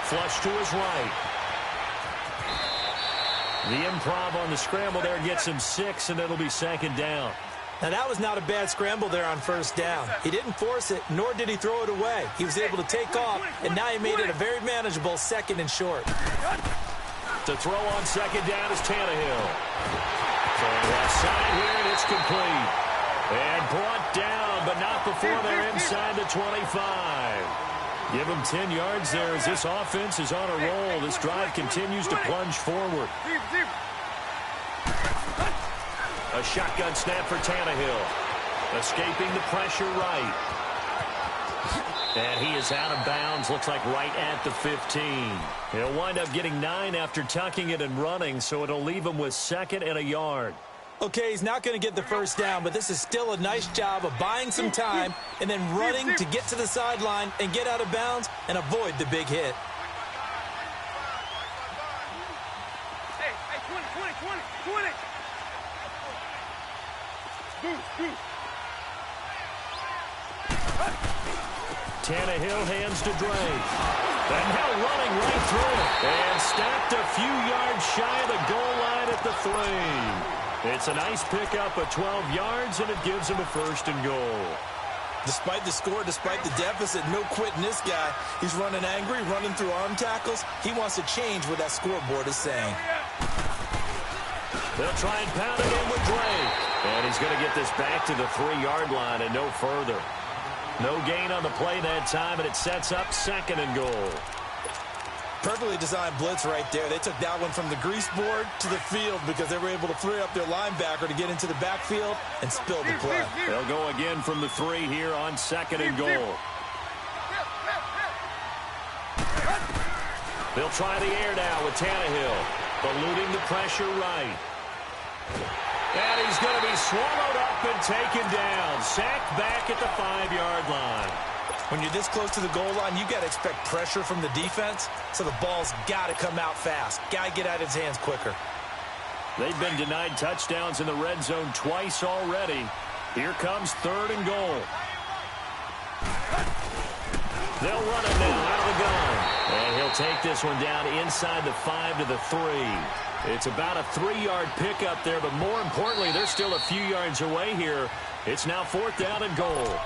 F: Flush to his right. The improv on the scramble there gets him 6, and it'll be second down.
G: Now, that was not a bad scramble there on first down. He didn't force it, nor did he throw it away. He was able to take off, and now he made it a very manageable 2nd and short.
F: To throw on second down is Tannehill. Throwing left side here, and it's complete. And brought down, but not before they're inside the 25. Give him 10 yards there as this offense is on a roll. This drive continues to plunge forward. A shotgun snap for Tannehill. Escaping the pressure right. And he is out of bounds, looks like right at the 15. He'll wind up getting 9 after tucking it and running, so it'll leave him with 2nd and a yard.
G: Okay, he's not going to get the first down, but this is still a nice job of buying some time and then running to get to the sideline and get out of bounds and avoid the big hit.
H: Hey, 20.
F: Tannehill hands to Drake. And now running right through it. And stacked a few yards shy of the goal line at the 3. It's a nice pickup of 12 yards, and it gives him a 1st and goal.
G: Despite the score, despite the deficit, no quitting this guy. He's running angry, running through arm tackles. He wants to change what that scoreboard is saying.
F: They'll try and pound it in with Drake. And he's going to get this back to the 3-yard line and no further. No gain on the play that time, and it sets up 2nd and goal.
G: Perfectly designed blitz right there. They took that one from the grease board to the field because they were able to free up their linebacker to get into the backfield and spill the play.
F: They'll go again from the 3 here on 2nd and goal. They'll try the air now with Tannehill, eluding the pressure right. And he's going to be swallowed up and taken down. Sacked back at the 5-yard line.
G: When you're this close to the goal line, you got to expect pressure from the defense, so the ball's got to come out fast. Got to get out of his hands quicker.
F: They've been denied touchdowns in the red zone twice already. Here comes 3rd and goal. They'll run it now out of the gun. And he'll take this one down inside the 5 to the 3. It's about a 3-yard pickup there, but more importantly, they're still a few yards away here. It's now 4th down and goal.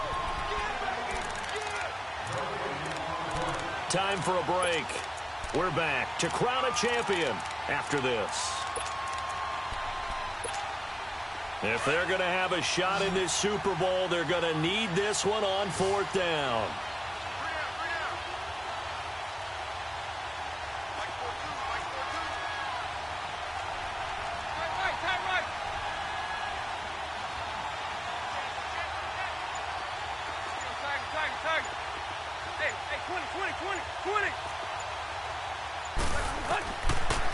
F: Time for a break. We're back to crown a champion after this. If they're going to have a shot in this Super Bowl, they're going to need this one on 4th down.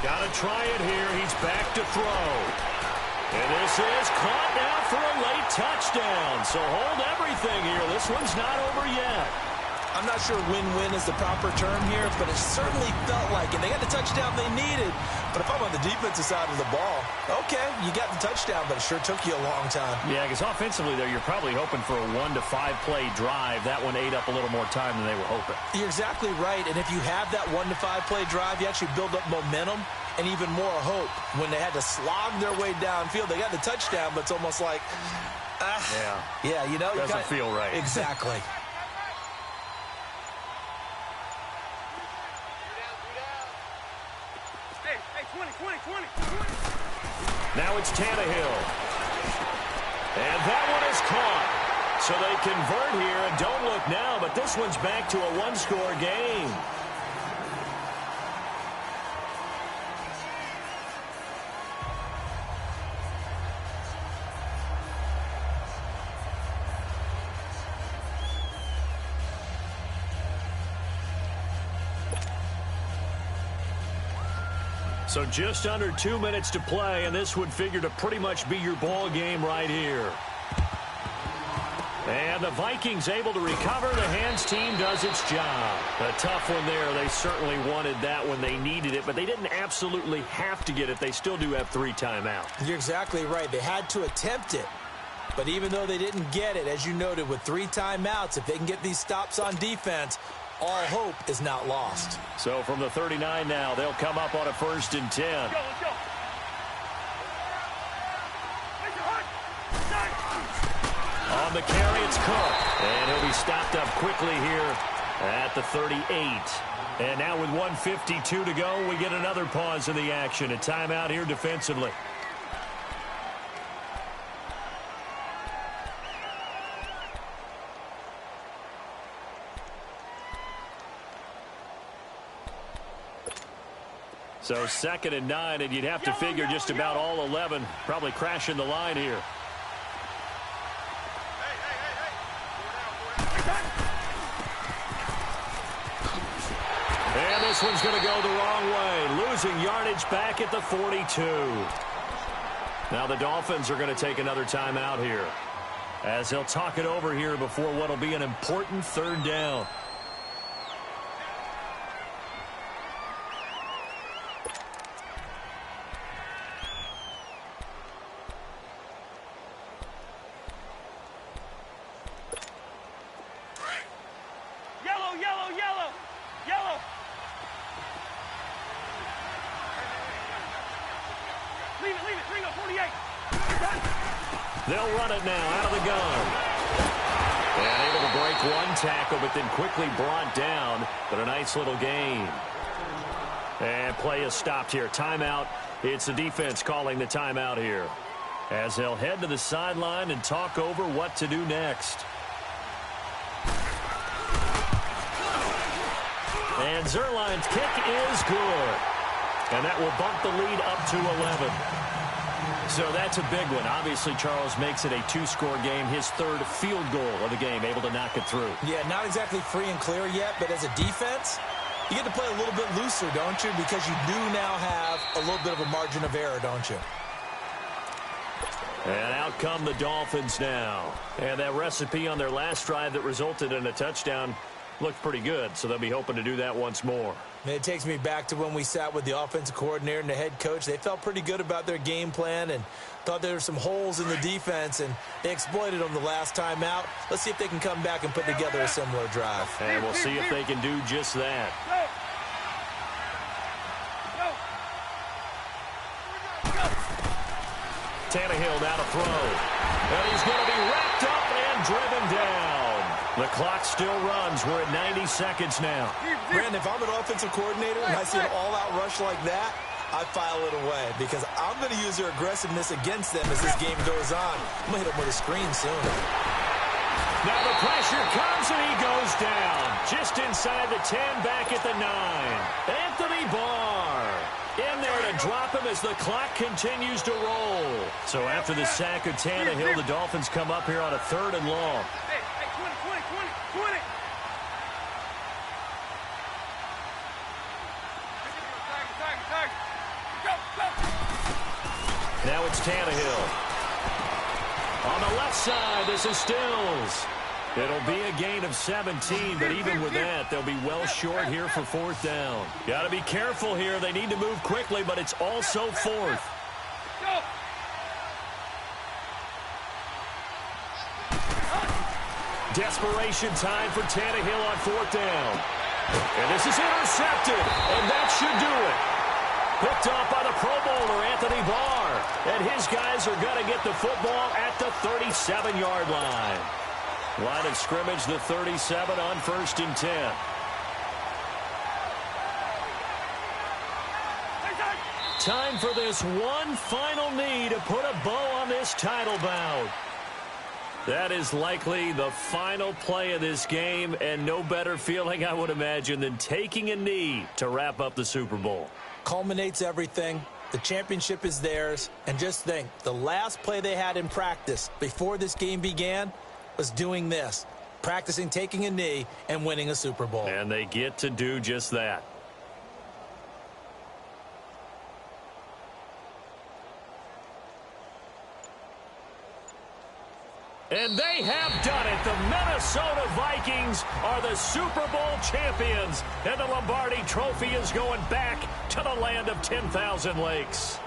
F: Got to try it here. He's back to throw. And this is caught now for a late touchdown. So hold everything here. This one's not over yet.
G: I'm not sure win-win is the proper term here, but it certainly felt like it. They got the touchdown they needed. But if I'm on the defensive side of the ball, okay, you got the touchdown, but it sure took you a long time.
F: Yeah, because offensively, though, you're probably hoping for a 1 to 5 play drive. That one ate up a little more time than they were hoping.
G: You're exactly right. And if you have that 1 to 5 play drive, you actually build up momentum and even more hope. When they had to slog their way downfield, they got the touchdown, but it's almost like,
F: yeah,
G: you know,
F: doesn't feel right.
G: Exactly.
F: Now it's Tannehill. And that one is caught. So they convert here, and don't look now, but this one's back to a one-score game. So just under 2 minutes to play, and this would figure to pretty much be your ball game right here. And the Vikings able to recover. The Hands team does its job. A tough one there. They certainly wanted that when they needed it, but they didn't absolutely have to get it. They still do have 3 timeouts.
G: You're exactly right. They had to attempt it. But even though they didn't get it, as you noted, with 3 timeouts, if they can get these stops on defense, all hope is not lost.
F: So from the 39 now, they'll come up on a 1st and 10.
H: Let's go.
F: On the carry, it's Cook. And he'll be stopped up quickly here at the 38. And now with 1:52 to go, we get another pause in the action. A timeout here defensively. So 2nd and 9, and you'd have to figure just about all 11 probably crashing the line here. And this one's going to go the wrong way, losing yardage back at the 42. Now the Dolphins are going to take another timeout here, as they'll talk it over here before what will be an important 3rd down.
H: Yellow. Leave it. Ringo, 48.
F: They'll run it now out of the gun. And able to break one tackle, but then quickly brought down. But a nice little gain. And play is stopped here. Timeout. It's the defense calling the timeout here, as they'll head to the sideline and talk over what to do next. And Zuerlein's kick is good. And that will bump the lead up to 11. So that's a big one. Obviously, Charles makes it a 2-score game. His 3rd field goal of the game, able to knock it through.
G: Yeah, not exactly free and clear yet, but as a defense, you get to play a little bit looser, don't you? Because you do now have a little bit of a margin of error, don't you?
F: And out come the Dolphins now. And that recipe on their last drive that resulted in a touchdown looked pretty good, so they'll be hoping to do that once more.
G: It takes me back to when we sat with the offensive coordinator and the head coach. They felt pretty good about their game plan and thought there were some holes in the defense, and they exploited them the last time out. Let's see if they can come back and put together a similar drive.
F: And we'll see if they can do just that. Tannehill now to throw. And he's going to be wrapped up and driven down. The clock still runs. We're at 90 seconds now.
G: Brandon, if I'm an offensive coordinator and I see an all-out rush like that, I file it away because I'm going to use their aggressiveness against them as this game goes on. I'm going to hit them with a screen soon.
F: Now the pressure comes and he goes down. Just inside the 10, back at the 9. Anthony Barr in there to drop him as the clock continues to roll. So after the sack of Tannehill, the Dolphins come up here on a 3rd and long.
H: Hey, 20.
F: Now it's Tannehill. On the left side, this is Stills. It'll be a gain of 17, but even with that, they'll be well short here for 4th down. Got to be careful here. They need to move quickly, but it's also 4th. Desperation time for Tannehill on 4th down. And this is intercepted, and that should do it. Picked off by the Pro Bowler, Anthony Barr. And his guys are going to get the football at the 37-yard line. Line of scrimmage, the 37 on 1st and 10. Time for this one final knee to put a bow on this title bout. That is likely the final play of this game, and no better feeling, I would imagine, than taking a knee to wrap up the Super Bowl.
G: Culminates everything. The championship is theirs. And just think, the last play they had in practice before this game began was doing this, practicing taking a knee and winning a Super Bowl.
F: And they get to do just that. And they have done it. The Minnesota Vikings are the Super Bowl champions. And the Lombardi Trophy is going back to the land of 10,000 lakes.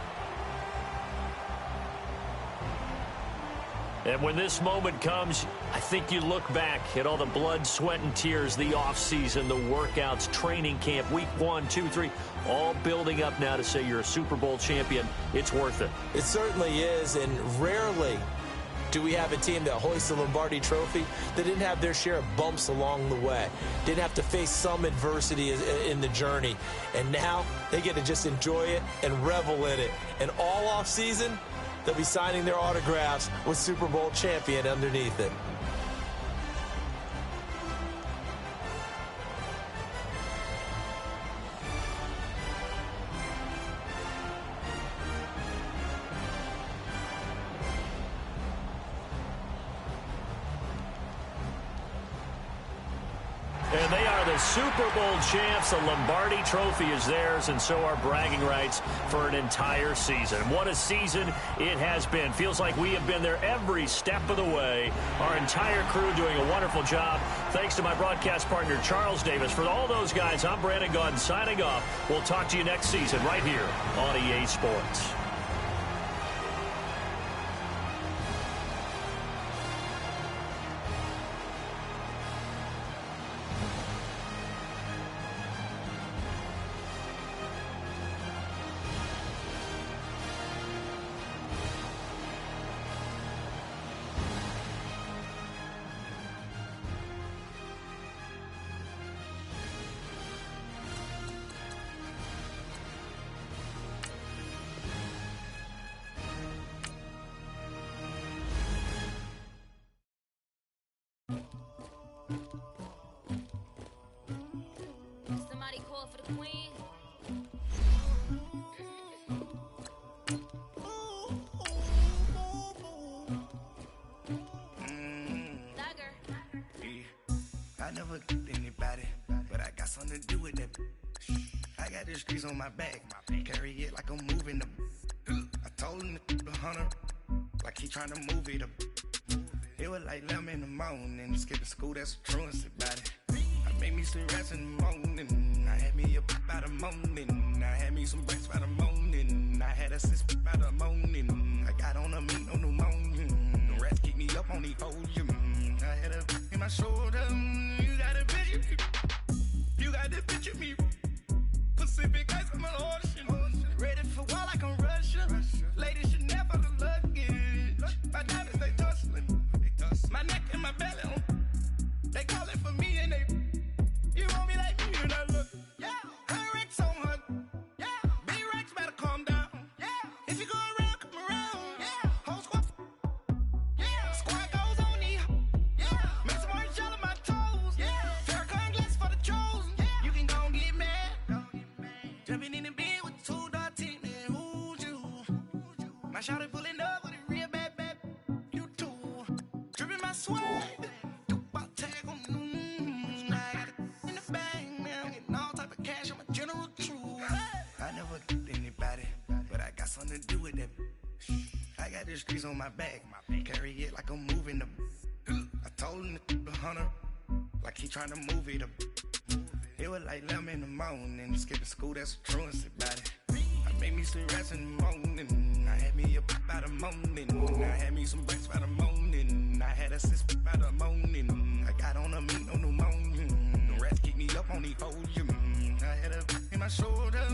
F: And when this moment comes, I think you look back at all the blood, sweat, and tears, the offseason, the workouts, training camp, week 1, 2, 3, all building up now to say you're a Super Bowl champion. It's worth it.
G: It certainly is, and rarely do we have a team that hoists the Lombardi Trophy that didn't have their share of bumps along the way, didn't have to face some adversity in the journey, and now they get to just enjoy it and revel in it. And all off season, they'll be signing their autographs with Super Bowl champion underneath it.
F: And they are the Super Bowl champs. The Lombardi Trophy is theirs, and so are bragging rights for an entire season. What a season it has been. Feels like we have been there every step of the way. Our entire crew doing a wonderful job. Thanks to my broadcast partner, Charles Davis. For all those guys, I'm Brandon Gaudin signing off. We'll talk to you next season right here on EA Sports.
D: Somebody call for the queen.
I: I never get anybody, but I got something to do with that. I got the streets on my back, carry it like I'm moving the. I told him the hunter, like he trying to move it up. It was like 11 in the morning, skipping school, that's a truancy about it. I made me some rest in the morning, I had me up by the morning, I had me some breaks by the morning, I had a sis by the morning, I got on a meat, no pneumonia, the rats keep me up on the podium, I had a in my shoulder, you got a picture me, you got the picture me, Pacific ice on my ocean, ready for war like I'm Russia, ladies should never the luggage, my diamonds they tussling, my neck and my belly on, they call it for me and they, you want me like me and I look, yeah, her Rex on her, yeah, B-Rex better calm down, yeah, if you go around, come around, yeah, whole squad, yeah, squad goes on the, yeah, make some orange gel on my toes, yeah, Farrakhan glass for the chosen, yeah, you can go and get mad, jumping in the bed with 2 dark teeth, man, who's you, my shawty pulling up with a real bad, you too, dripping my swag, something to do with that. I got the streets on my back, carry it like I'm moving the. I told him the hunter, like he trying to move it up. It was like 11 in the morning, skipping school, that's a truancy about it. I made me some rest in the morning, I had me up by the morning, I had me some breaks by the morning, I had a sis by the morning, I got on a meat, no pneumonia, the rats keep me up on the podium, I had a in my shoulder,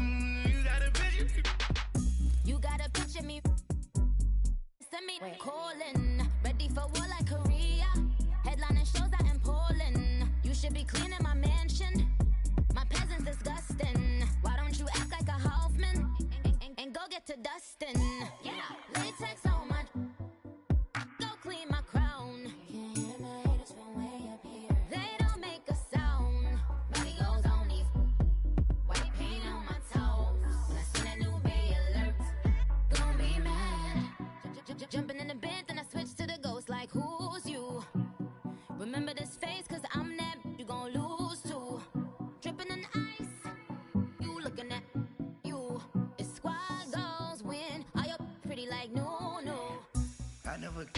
I: you got a picture.
D: You got a picture me. Send me calling. Ready for war like Korea. Headlining shows out in Poland. You should be cleaning my mansion. My peasants disgusting. Why don't you act like a Hoffman? And go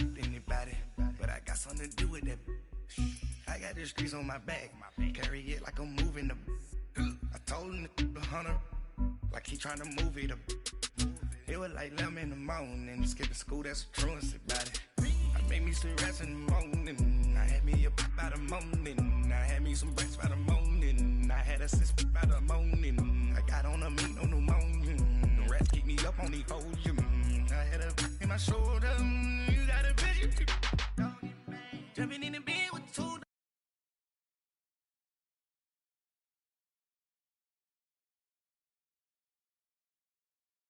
I: anybody, but I got something to do with that. I got the streets on my back, carry it like I'm moving the. I told him the hunter, like he trying to move it up. It was like 11 in the morning, skipping school, that's a truancy about it. I made me some rest in the morning, I had me a pop by the morning, I had me some breaks by the morning, I had a sis by the morning, I got on a meat, no pneumonia, the rats keep me up on the podium, I had a in my shoulder.